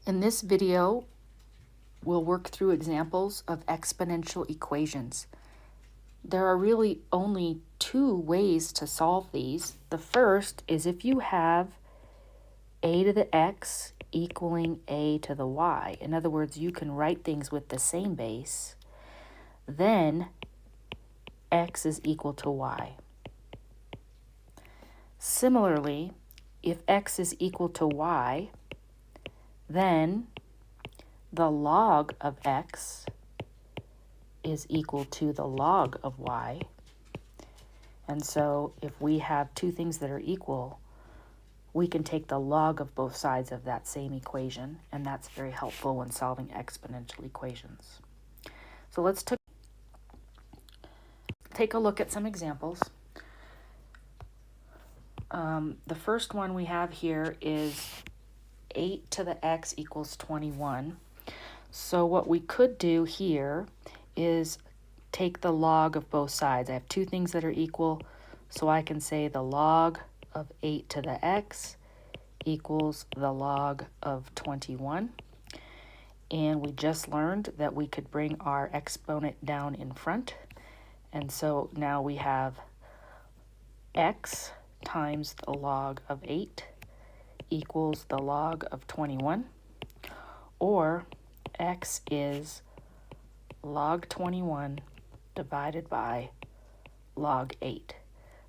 In this video, we'll work through examples of exponential equations. There are really only two ways to solve these. The first is if you have a to the x equaling a to the y. In other words, you can write things with the same base. Then x is equal to y. Similarly, if x is equal to y, then the log of x is equal to the log of y. And so if we have two things that are equal, we can take the log of both sides of that same equation, and that's very helpful when solving exponential equations. So let's take a look at some examples. The first one we have here is 8 to the x equals 21. So what we could do here is take the log of both sides. I have two things that are equal, so I can say the log of 8 to the x equals the log of 21. And we just learned that we could bring our exponent down in front. And so now we have x times the log of 8 equals the log of 21, or x is log 21 divided by log 8.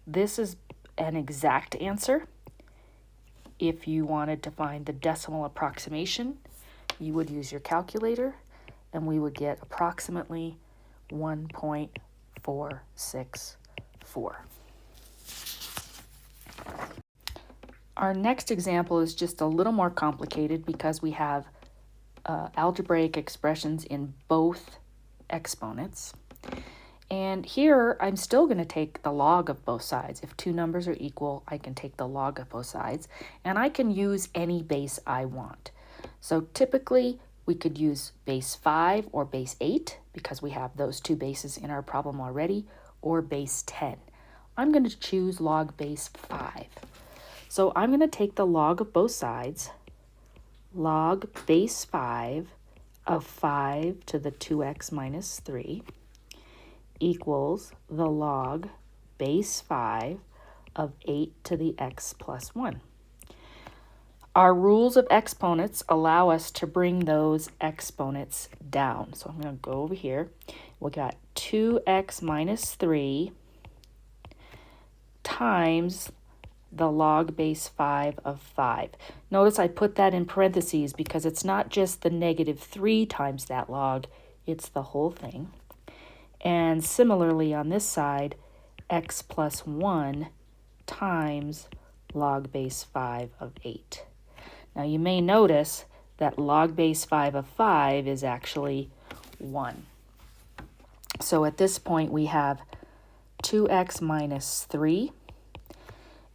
This is an exact answer. If you wanted to find the decimal approximation, you would use your calculator, and we would get approximately 1.464. Our next example is just a little more complicated because we have algebraic expressions in both exponents. And here I'm still going to take the log of both sides. If two numbers are equal, I can take the log of both sides, and I can use any base I want. So typically we could use base 5 or base 8 because we have those two bases in our problem already, or base 10. I'm going to choose log base 5. So I'm going to take the log of both sides, log base 5 of 5 to the 2x minus 3 equals the log base 5 of 8 to the x plus 1. Our rules of exponents allow us to bring those exponents down. So I'm going to go over here. We got 2x minus 3 times the log base 5 of 5. Notice I put that in parentheses because it's not just the negative 3 times that log, it's the whole thing. And similarly on this side, x plus 1 times log base 5 of 8. Now you may notice that log base 5 of 5 is actually 1. So at this point we have 2x minus 3.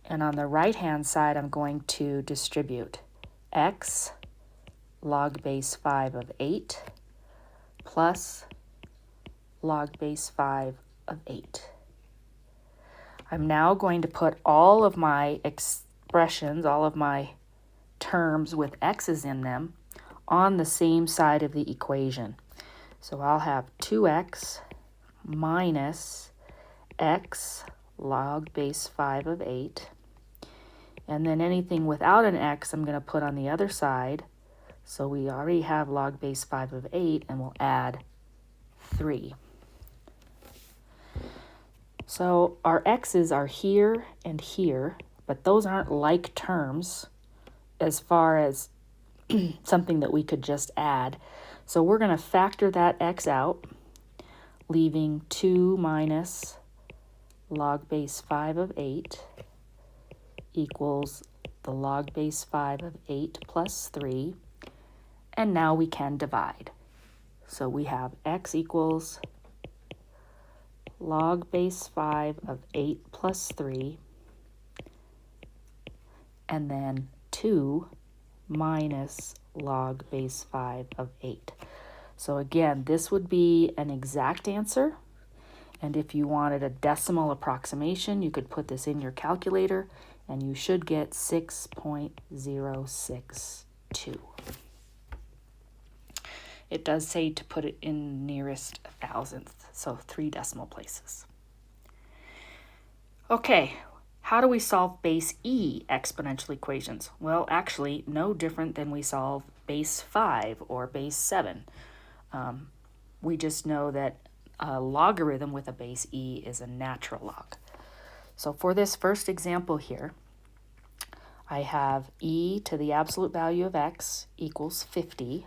And on the right-hand side, I'm going to distribute x log base 5 of 8 plus log base 5 of 8. I'm now going to put all of my expressions, all of my terms with x's in them, on the same side of the equation. So I'll have 2x minus x log base 5 of 8. And then anything without an x, I'm going to put on the other side. So we already have log base 5 of 8, and we'll add 3. So our x's are here and here, but those aren't like terms as far as something that we could just add. So we're going to factor that x out, leaving 2 minus log base 5 of 8 equals the log base 5 of 8 plus 3. And now we can divide. So we have x equals log base 5 of 8 plus 3, and then 2 minus log base 5 of 8. So again, this would be an exact answer. And if you wanted a decimal approximation, you could put this in your calculator, and you should get 6.062. it does say to put it in nearest thousandth, so 3 decimal places. Okay, how do we solve base E exponential equations? Well, actually, no different than we solve base 5 or base 7. We just know that a logarithm with a base E is a natural log. So for this first example here, I have e to the absolute value of x equals 50,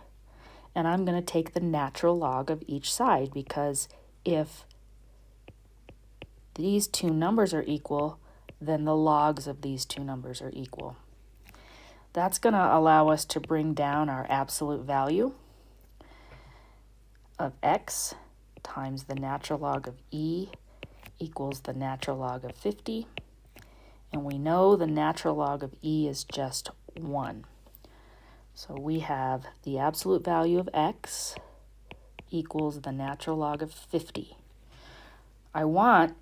and I'm going to take the natural log of each side, because if these two numbers are equal, then the logs of these two numbers are equal. That's going to allow us to bring down our absolute value of x times the natural log of e equals the natural log of 50. And we know the natural log of e is just 1. So we have the absolute value of x equals the natural log of 50. I want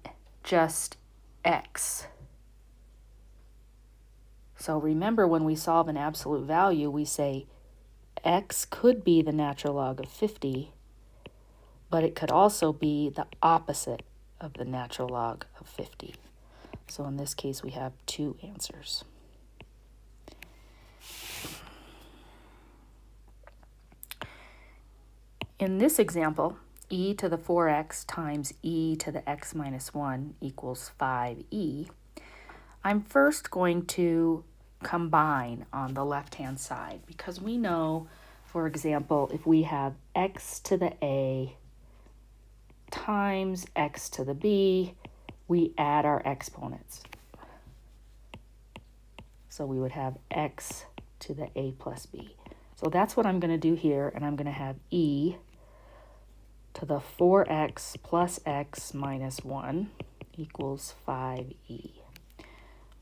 just x. So remember, when we solve an absolute value, we say x could be the natural log of 50, but it could also be the opposite of the natural log of 50. So in this case, we have 2 answers. In this example, e to the 4x times e to the x minus 1 equals 5e. I'm first going to combine on the left-hand side, because we know, for example, if we have x to the a times x to the b, we add our exponents. So we would have x to the a plus b. So that's what I'm going to do here, and I'm going to have e to the 4x plus x minus 1 equals 5e,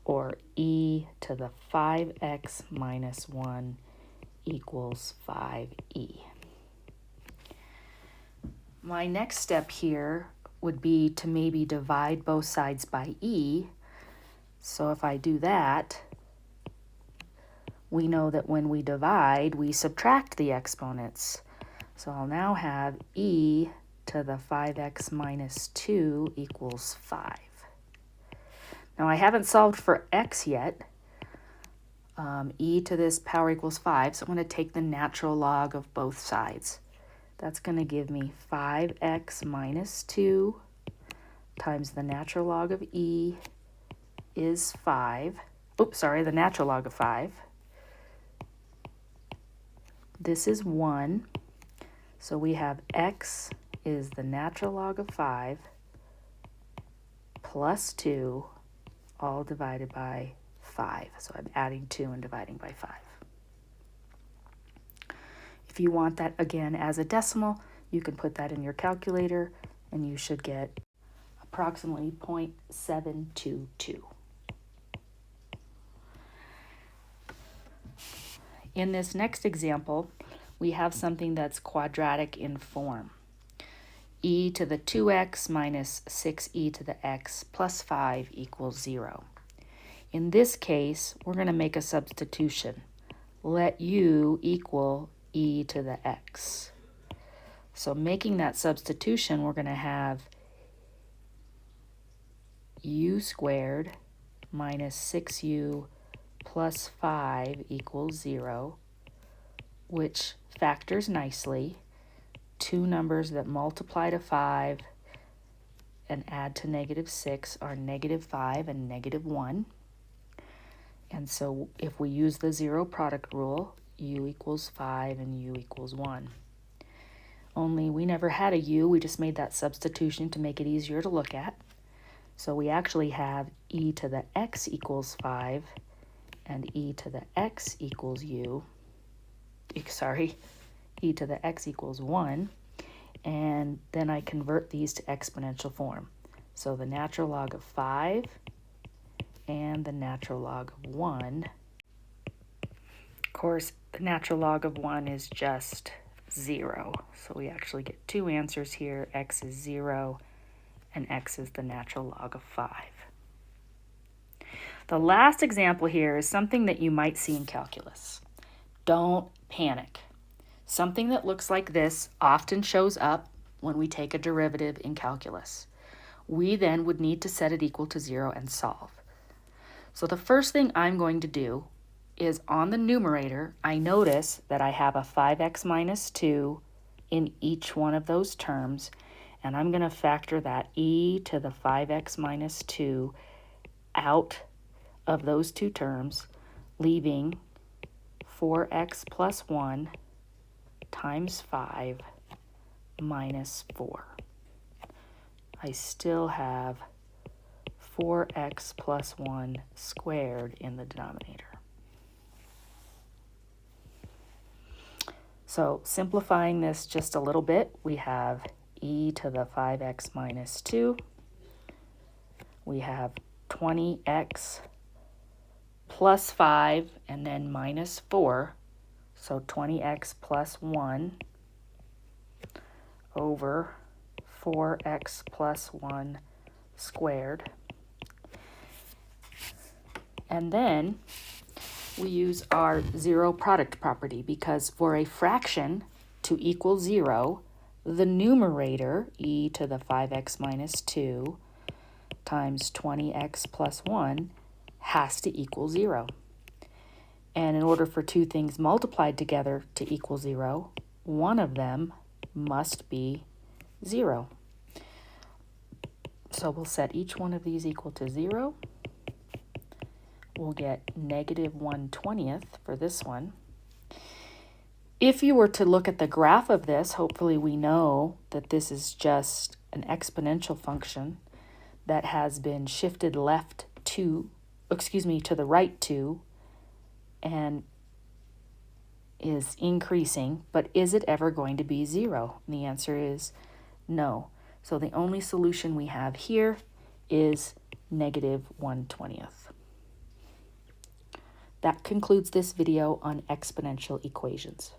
or e to the 5x minus 1 equals 5e. My next step here would be to maybe divide both sides by e. So if I do that, we know that when we divide, we subtract the exponents. So I'll now have e to the 5x minus 2 equals 5. Now I haven't solved for x yet. E to this power equals 5, so I'm going to take the natural log of both sides. That's going to give me 5x minus 2 times the natural log of e is 5. The natural log of 5. This is 1. So we have x is the natural log of 5 plus 2, all divided by 5. So I'm adding 2 and dividing by 5. If you want that again as a decimal, you can put that in your calculator, and you should get approximately 0.722. In this next example, we have something that's quadratic in form. E to the 2x minus 6e to the x plus 5 equals 0. In this case, we're going to make a substitution. Let u equal e to the x. So making that substitution, we're going to have u squared minus 6u plus 5 equals 0, which factors nicely. Two numbers that multiply to 5 and add to negative 6 are negative 5 and negative 1. And so if we use the zero product rule, u equals 5 and u equals 1. Only we never had a u, we just made that substitution to make it easier to look at. So we actually have e to the x equals 5 and e to the x equals e to the x equals 1, and then I convert these to exponential form. So the natural log of 5 and the natural log of 1. Of course, the natural log of 1 is just 0. So we actually get 2 answers here. X is 0 and x is the natural log of 5. The last example here is something that you might see in calculus. Don't panic. Something that looks like this often shows up when we take a derivative in calculus. We then would need to set it equal to 0 and solve. So the first thing I'm going to do is on the numerator, I notice that I have a 5x minus 2 in each one of those terms, and I'm going to factor that e to the 5x minus 2 out of those two terms, leaving 4x plus 1 times 5 minus 4. I still have 4x plus 1 squared in the denominator. So simplifying this just a little bit, we have e to the 5x minus 2. We have 20x plus 5 and then minus 4. So 20x plus 1 over 4x plus 1 squared. And then we use our zero product property, because for a fraction to equal 0, the numerator, e to the 5x minus 2 times 20x plus 1, has to equal 0. And in order for two things multiplied together to equal 0, one of them must be 0. So we'll set each one of these equal to 0. We'll get negative 1/20 for this one. If you were to look at the graph of this, hopefully we know that this is just an exponential function that has been shifted to the right 2, and is increasing, but is it ever going to be 0? And the answer is no. So the only solution we have here is negative 1/20. That concludes this video on exponential equations.